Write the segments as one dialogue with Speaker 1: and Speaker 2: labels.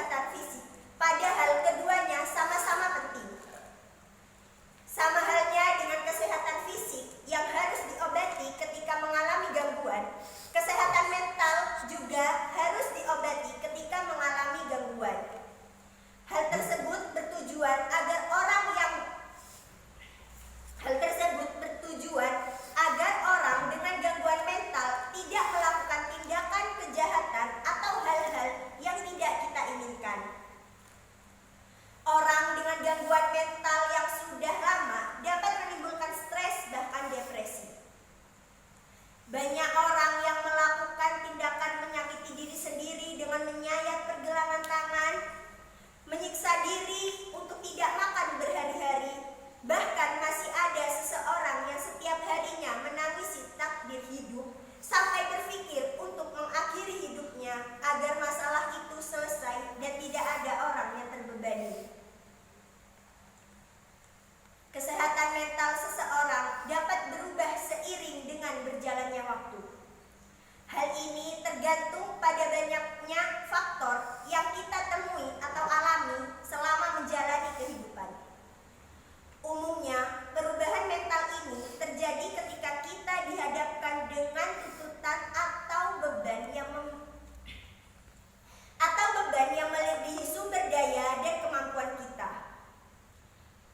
Speaker 1: kesehatan fisik, padahal keduanya sama-sama penting. Sama halnya dengan kesehatan fisik yang harus diobati ketika mengalami gangguan, kesehatan mental juga harus diobati ketika mengalami gangguan. Hal tersebut bertujuan agar orang dengan gangguan mental tidak melakukan tindakan kejahatan atau hal-hal yang tidak kita inginkan. Orang dengan gangguan mental yang sudah lama dapat menimbulkan stres bahkan depresi. Banyak orang yang melakukan tindakan menyakiti diri sendiri dengan menyayat pergelangan tangan, menyiksa diri untuk tidak makan berhari-hari. Bahkan masih ada seseorang yang setiap harinya menangisi takdir hidup sampai berpikir untuk mengakhiri hidupnya agar masalah itu selesai dan tidak ada orang yang terbebani. Kesehatan mental seseorang dapat berubah seiring dengan berjalannya waktu. Hal ini tergantung pada banyaknya faktor yang kita temui atau alami selama menjalani kehidupan. Umumnya, perubahan mental ini terjadi ketika kita dihadapkan dengan tuntutan atau beban yang melebihi sumber daya dan kemampuan kita.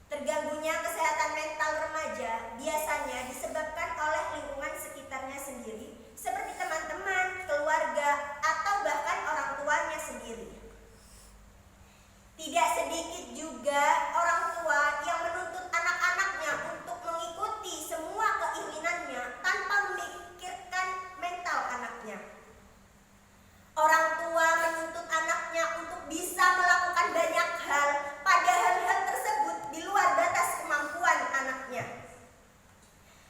Speaker 1: Terganggunya kesehatan mental remaja biasanya disebabkan oleh lingkungan sekitarnya sendiri, seperti teman-teman, keluarga, atau bahkan orang tuanya sendiri. Tidak sedikit juga orang tua yang menuntut anak-anaknya untuk mengikuti semua keinginannya tanpa memikirkan mental anaknya. Orang tua menuntut anaknya untuk bisa melakukan banyak hal, padahal hal tersebut di luar batas kemampuan anaknya.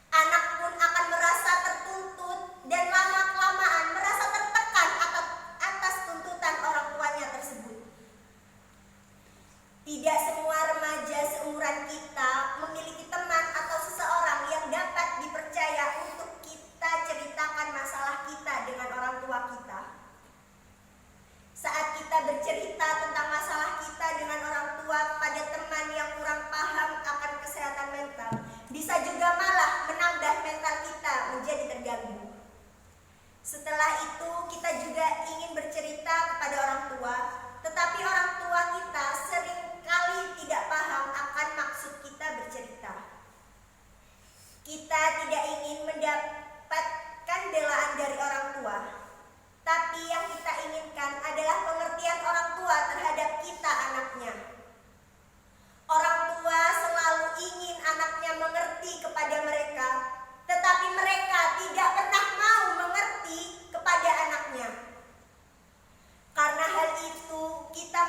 Speaker 1: Anak pun akan merasa tertuntut dan lama-kelamaan merasa tertekan atas tuntutan orang tuanya tersebut. Tidak semua remaja seumuran kita memiliki teman atau seseorang yang dapat dipercaya untuk kita ceritakan masalah kita dengan orang tua kita. Saat kita bercerita tentang masalah kita dengan orang tua pada teman yang kurang paham akan kesehatan mental, bisa juga malah menambah mental kita menjadi terganggu. Setelah itu kita juga ingin bercerita kepada orang tua, tetapi orang tua kita seringkali tidak paham akan maksud kita bercerita. Kita tidak ingin mendapatkan belaan dari orang tua, tapi yang kita inginkan adalah pengertian orang tua terhadap kita anaknya. Orang tua selalu ingin anaknya mengerti kepada mereka, tetapi mereka tidak pernah mau mengerti kepada anaknya. Karena hal itu, kita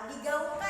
Speaker 1: digaungkan